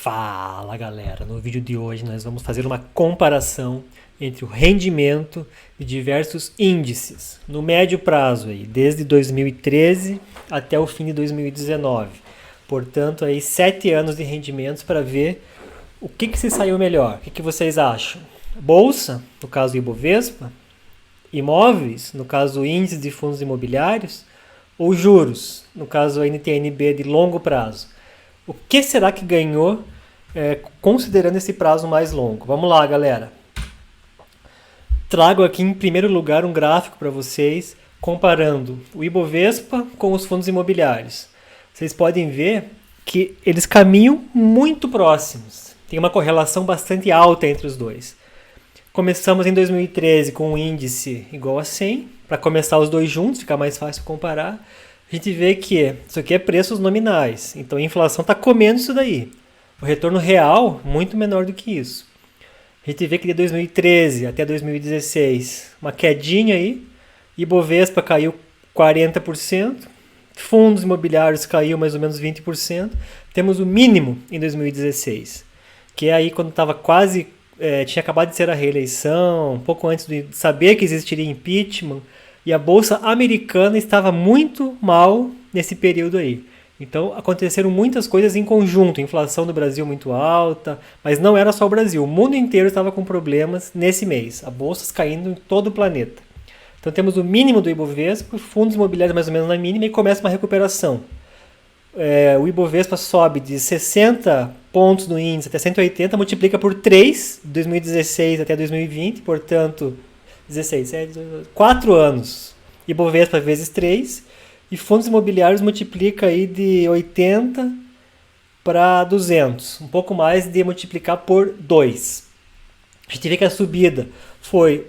Fala galera, no vídeo de hoje nós vamos fazer uma comparação entre o rendimento de diversos índices no médio prazo, aí, desde 2013 até o fim de 2019. Portanto, aí 7 anos de rendimentos para ver o que se saiu melhor. O que vocês acham? Bolsa, no caso Ibovespa, imóveis, no caso índice de fundos imobiliários, ou juros, no caso a NTN-B de longo prazo. O que será que ganhou considerando esse prazo mais longo? Vamos lá, galera. Trago aqui em primeiro lugar um gráfico para vocês comparando o Ibovespa com os fundos imobiliários. Vocês podem ver que eles caminham muito próximos. Tem uma correlação bastante alta entre os dois. Começamos em 2013 com um índice igual a 100, para começar os dois juntos, fica mais fácil comparar. A gente vê que isso aqui é preços nominais, então a inflação está comendo isso daí. O retorno real, muito menor do que isso. A gente vê que de 2013 até 2016, uma quedinha aí, Ibovespa caiu 40%, fundos imobiliários caiu mais ou menos 20%, temos o mínimo em 2016, que é aí quando estava quase, tinha acabado de ser a reeleição, um pouco antes de saber que existiria impeachment, e a bolsa americana estava muito mal nesse período aí. Então aconteceram muitas coisas em conjunto, inflação no Brasil muito alta, mas não era só o Brasil, o mundo inteiro estava com problemas nesse mês, a bolsa caindo em todo o planeta. Então temos o mínimo do Ibovespa, fundos imobiliários mais ou menos na mínima e começa uma recuperação. O Ibovespa sobe de 60 pontos no índice até 180, multiplica por 3, de 2016 até 2020, portanto 4 anos, Ibovespa vezes 3, e fundos imobiliários multiplica aí de 80 para 200, um pouco mais de multiplicar por 2. A gente vê que a subida foi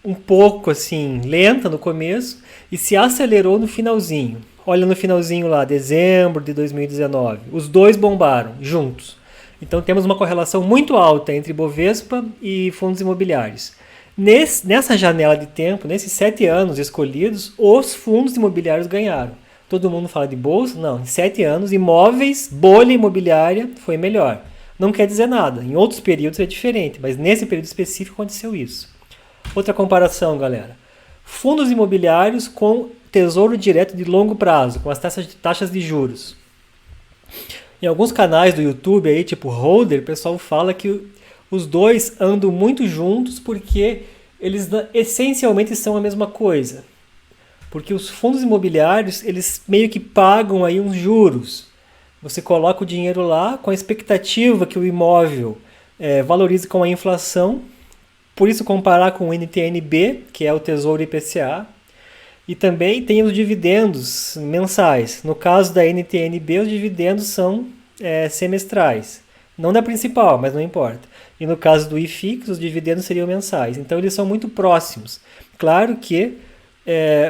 um pouco assim lenta no começo e se acelerou no finalzinho. Olha no finalzinho lá, dezembro de 2019, os dois bombaram juntos. Então temos uma correlação muito alta entre Ibovespa e fundos imobiliários. Nessa janela de tempo, nesses 7 anos escolhidos, os fundos imobiliários ganharam. Todo mundo fala de bolsa? Não, em 7 anos, imóveis, bolha imobiliária foi melhor. Não quer dizer nada, em outros períodos é diferente, mas nesse período específico aconteceu isso. Outra comparação, galera. Fundos imobiliários com tesouro direto de longo prazo, com as taxas de juros. Em alguns canais do YouTube, aí, tipo Holder, o pessoal fala que os dois andam muito juntos porque eles essencialmente são a mesma coisa. Porque os fundos imobiliários, eles meio que pagam aí uns juros. Você coloca o dinheiro lá com a expectativa que o imóvel valorize com a inflação. Por isso comparar com o NTN-B, que é o Tesouro IPCA. E também tem os dividendos mensais. No caso da NTN-B, os dividendos são semestrais. Não da principal, mas não importa. E no caso do IFIX, os dividendos seriam mensais. Então eles são muito próximos. Claro que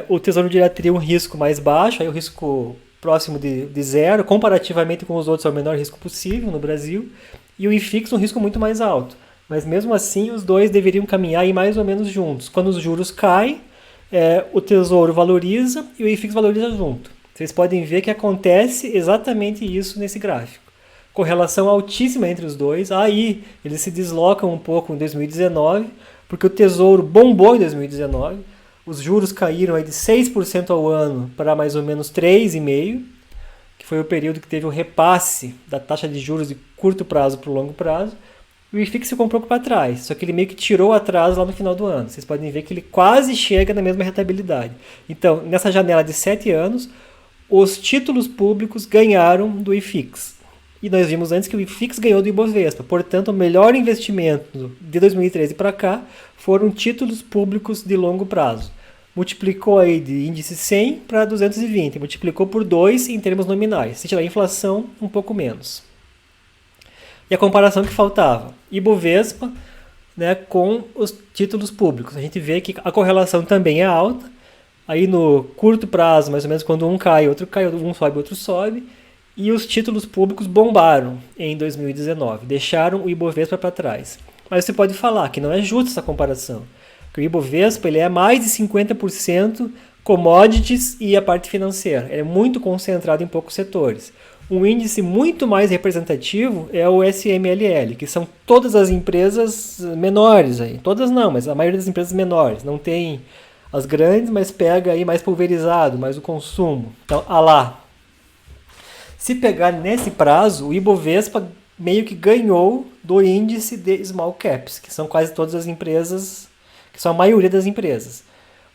o Tesouro Direto teria um risco mais baixo, aí o risco próximo de zero, comparativamente com os outros é o menor risco possível no Brasil. E o IFIX um risco muito mais alto. Mas mesmo assim os dois deveriam caminhar aí mais ou menos juntos. Quando os juros caem, o Tesouro valoriza e o IFIX valoriza junto. Vocês podem ver que acontece exatamente isso nesse gráfico. Correlação altíssima entre os dois. Aí eles se deslocam um pouco em 2019, porque o Tesouro bombou em 2019. Os juros caíram aí de 6% ao ano para mais ou menos 3,5%, que foi o período que teve o repasse da taxa de juros de curto prazo para o longo prazo. O IFIX ficou um pouco para trás, só que ele meio que tirou atraso lá no final do ano. Vocês podem ver que ele quase chega na mesma rentabilidade. Então, nessa janela de 7 anos, os títulos públicos ganharam do IFIX. E nós vimos antes que o IFIX ganhou do Ibovespa. Portanto, o melhor investimento de 2013 para cá foram títulos públicos de longo prazo. Multiplicou aí de índice 100 para 220. Multiplicou por 2 em termos nominais. Se tirar a inflação, um pouco menos. E a comparação que faltava. Ibovespa, né, com os títulos públicos. A gente vê que a correlação também é alta. Aí no curto prazo, mais ou menos, quando um cai, outro cai, um sobe, outro sobe. E os títulos públicos bombaram em 2019, deixaram o Ibovespa para trás. Mas você pode falar que não é justa essa comparação, que o Ibovespa ele é mais de 50% commodities e a parte financeira. Ele é muito concentrado em poucos setores. Um índice muito mais representativo é o SMLL, que são todas as empresas menores aí. Todas não, mas a maioria das empresas menores. Não tem as grandes, mas pega aí mais pulverizado, mais o consumo. Então, lá. Se pegar nesse prazo, o Ibovespa meio que ganhou do índice de small caps, que são quase todas as empresas, que são a maioria das empresas.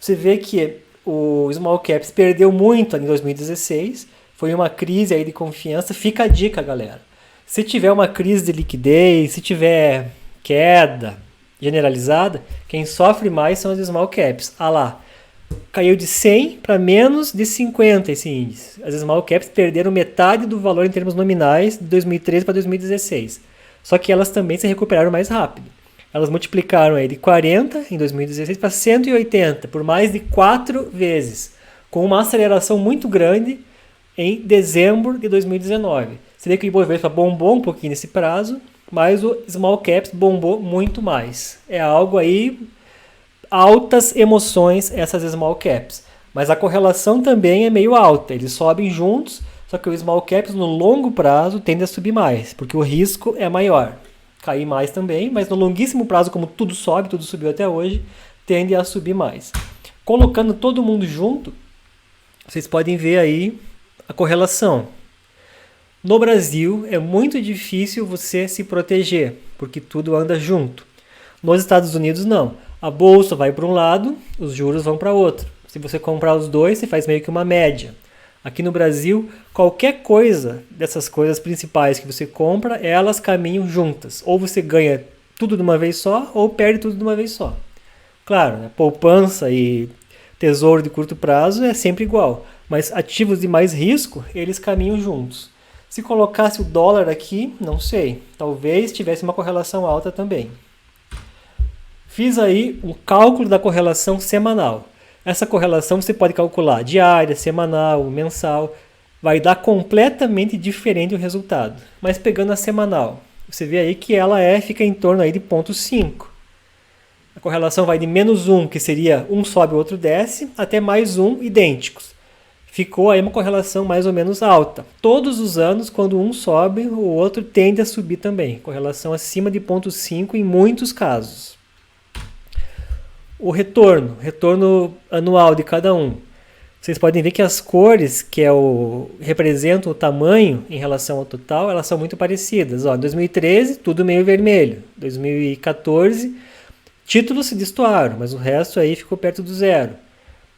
Você vê que o small caps perdeu muito em 2016, foi uma crise aí de confiança. Fica a dica, galera. Se tiver uma crise de liquidez, se tiver queda generalizada, quem sofre mais são as small caps. Lá, caiu de 100 para menos de 50 esse índice. As small caps perderam metade do valor em termos nominais de 2013 para 2016. Só que elas também se recuperaram mais rápido. Elas multiplicaram aí de 40 em 2016 para 180, por mais de 4 vezes, com uma aceleração muito grande em dezembro de 2019. Você vê que o Ibovespa bombou um pouquinho nesse prazo, mas o small caps bombou muito mais. É algo aí, altas emoções essas small caps. Mas a correlação também é meio alta, eles sobem juntos, só que o small caps no longo prazo tende a subir mais, porque o risco é maior. Cair mais também, mas no longuíssimo prazo, como tudo sobe, tudo subiu até hoje, tende a subir mais. Colocando todo mundo junto, vocês podem ver aí a correlação. No Brasil é muito difícil você se proteger, porque tudo anda junto. Nos Estados Unidos não. A bolsa vai para um lado, os juros vão para outro. Se você comprar os dois, você faz meio que uma média. Aqui no Brasil, qualquer coisa dessas coisas principais que você compra, elas caminham juntas. Ou você ganha tudo de uma vez só, ou perde tudo de uma vez só. Claro, né? Poupança e tesouro de curto prazo é sempre igual. Mas ativos de mais risco, eles caminham juntos. Se colocasse o dólar aqui, não sei. Talvez tivesse uma correlação alta também. Fiz aí um cálculo da correlação semanal. Essa correlação você pode calcular diária, semanal, mensal. Vai dar completamente diferente o resultado. Mas pegando a semanal, você vê aí que ela fica em torno aí de 0,5. A correlação vai de -1, que seria um sobe, o outro desce, até +1 idênticos. Ficou aí uma correlação mais ou menos alta. Todos os anos, quando um sobe, o outro tende a subir também. Correlação acima de 0,5 em muitos casos. O retorno anual de cada um. Vocês podem ver que as cores que representam o tamanho em relação ao total, elas são muito parecidas. Em 2013, tudo meio vermelho. 2014, títulos se destoaram, mas o resto aí ficou perto do zero.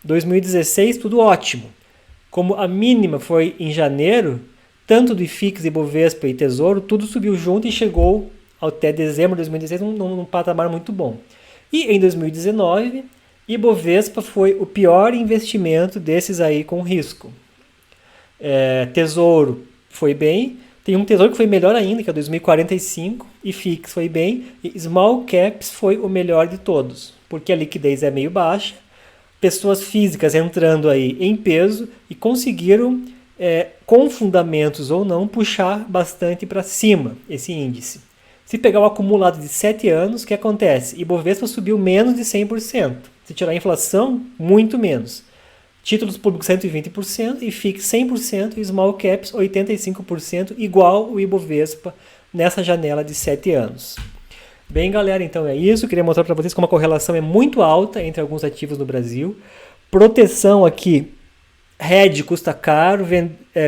2016, tudo ótimo. Como a mínima foi em janeiro, tanto do IFIX, Ibovespa e Tesouro, tudo subiu junto e chegou até dezembro de 2016 num patamar muito bom. E em 2019, Ibovespa foi o pior investimento desses aí com risco. Tesouro foi bem, tem um tesouro que foi melhor ainda, que é 2045, e FIX foi bem, e Small Caps foi o melhor de todos, porque a liquidez é meio baixa, pessoas físicas entrando aí em peso e conseguiram, com fundamentos ou não, puxar bastante para cima esse índice. Se pegar o acumulado de 7 anos, o que acontece? Ibovespa subiu menos de 100%. Se tirar a inflação, muito menos. Títulos públicos 120% e FIX 100% e Small Caps 85%, igual o Ibovespa nessa janela de 7 anos. Bem, galera, então é isso. Queria mostrar para vocês como a correlação é muito alta entre alguns ativos no Brasil. Proteção aqui, hedge custa caro,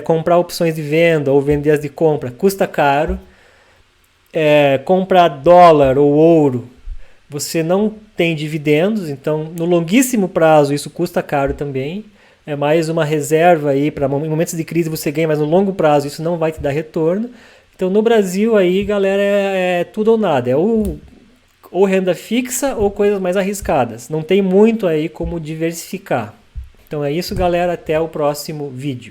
comprar opções de venda ou vender as de compra custa caro. Comprar dólar ou ouro, você não tem dividendos, então no longuíssimo prazo isso custa caro também. É mais uma reserva aí para momentos de crise você ganha, mas no longo prazo isso não vai te dar retorno. Então no Brasil aí, galera, é tudo ou nada, ou renda fixa ou coisas mais arriscadas. Não tem muito aí como diversificar. Então é isso, galera, até o próximo vídeo.